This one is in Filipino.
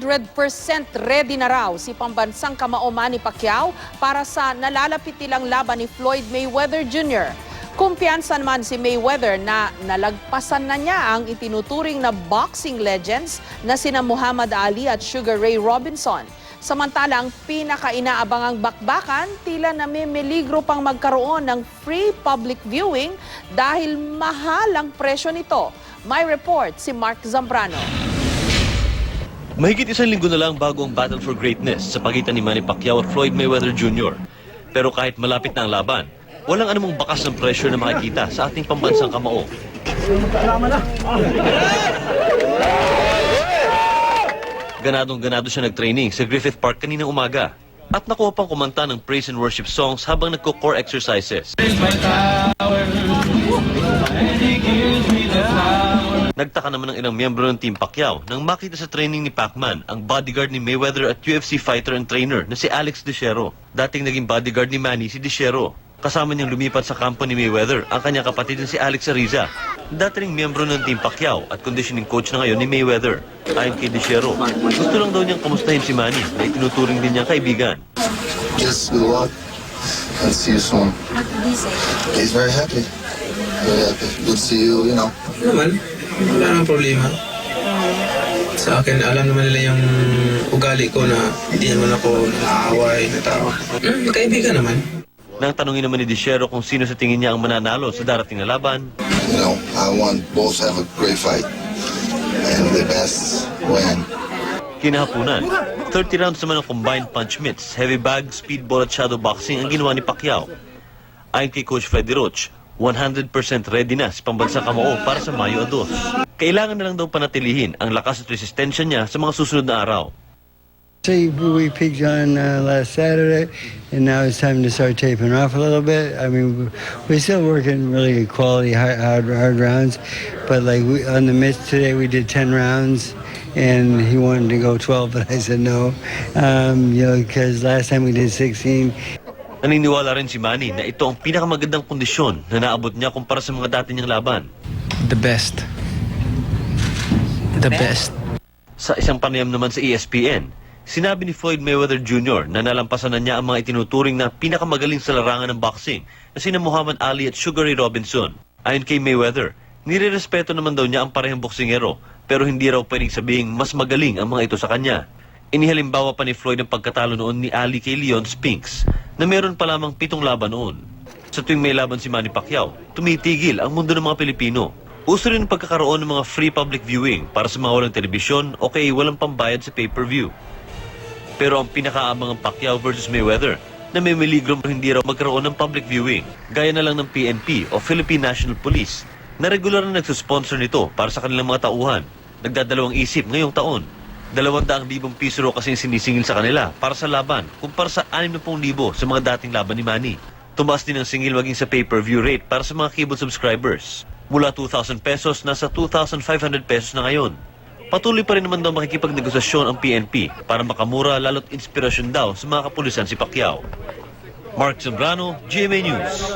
100% ready na raw si pambansang kamao Manny Pacquiao para sa nalalapit nilang laban ni Floyd Mayweather Jr. Kumpiyansa naman si Mayweather na nalagpasan na niya ang itinuturing na boxing legends na sina Muhammad Ali at Sugar Ray Robinson. Samantalang pinaka-inaabangang bakbakan, tila namimiligro pang magkaroon ng free public viewing dahil mahal ang presyo nito. May report si Mark Zambrano. Mahigit isang linggo na lang bago ang Battle for Greatness sa pagitan ni Manny Pacquiao at Floyd Mayweather Jr. Pero kahit malapit na ang laban, walang anumang bakas ng pressure na makikita sa ating pambansang kamao. Ganadong-ganado siya nag-training sa Griffith Park kaninang umaga at nakuha pang kumanta ng praise and worship songs habang nagko-core exercises. Nagtaka naman ng ilang miyembro ng Team Pacquiao nang makita sa training ni Pacman ang bodyguard ni Mayweather at UFC fighter and trainer na si Alex Dicero. Dating naging bodyguard ni Manny si Dicero. Kasama niyang lumipat sa kampo ni Mayweather ang kanyang kapatid na si Alex Ariza. Dating miyembro ng Team Pacquiao at conditioning coach na ngayon ni Mayweather. Ayon kay Dicero, gusto lang daw niyang kamustahin si Manny na itinuturing din niyang kaibigan. Just good luck and see you soon. He's very happy. Very happy. Good to see you, you know. Naman, wala nang problema. Sa akin, alam naman nila yung ugali ko na hindi naman ako nakaaway na tao. Magkaibigan naman. Nang tanungin naman ni Dicero kung sino sa tingin niya ang mananalo sa darating na laban. You know, I want both to have a great fight and the best win. Kinahapunan, 30 rounds naman ng combined punch mitts, heavy bag, speedball at shadow boxing ang ginawa ni Pacquiao. Ayon kay Coach Freddy Roach, 100% ready na si pambansang kamao para sa Mayo 2. Kailangan na lang daw panatilihin ang lakas at resistensya niya sa mga susunod na araw. See, we peaked on last Saturday, and now it's time to start tapering off a little bit. I mean, we're still working really quality, hard rounds, but like on the mitts today, we did 10 rounds, and he wanted to go 12, but I said no, you know, because last time we did 16. Naniniwala rin si Manny na ito ang pinakamagandang kondisyon na naabot niya kumpara sa mga dati niyang laban. The best. The best. Sa isang panayam naman sa ESPN, sinabi ni Floyd Mayweather Jr. na nalampasan na niya ang mga itinuturing na pinakamagaling sa larangan ng boxing na sina Muhammad Ali at Sugar Ray Robinson. Ayon kay Mayweather, nirerespeto naman daw niya ang parehong boksingero pero hindi raw pwedeng sabihing mas magaling ang mga ito sa kanya. Inihalimbawa pa ni Floyd ang pagkatalo noon ni Ali kay Leon Spinks na meron pa lamang 7 laban noon. Sa tuwing may laban si Manny Pacquiao, tumitigil ang mundo ng mga Pilipino. Uso rin ang pagkakaroon ng mga free public viewing para sa mga walang telebisyon o kay walang pambayad sa pay-per-view. Pero ang pinakaabang ang Pacquiao versus Mayweather na may miligro hindi raw magkaroon ng public viewing, gaya na lang ng PNP o Philippine National Police na regular na nagsusponsor nito para sa kanilang mga tauhan. Nagdadalawang isip ngayong taon. 200,000 piso raw kasi sinisingil sa kanila para sa laban kumpara sa 60,000 sa mga dating laban ni Manny. Tumaas din ang singil maging sa pay-per-view rate para sa mga cable subscribers. Mula 2,000 pesos, nasa 2,500 pesos na ngayon. Patuloy pa rin naman daw makikipagnegosasyon ang PNP para makamura lalo't inspirasyon daw sa mga kapulisan si Pacquiao. Mark Zambrano, GMA News.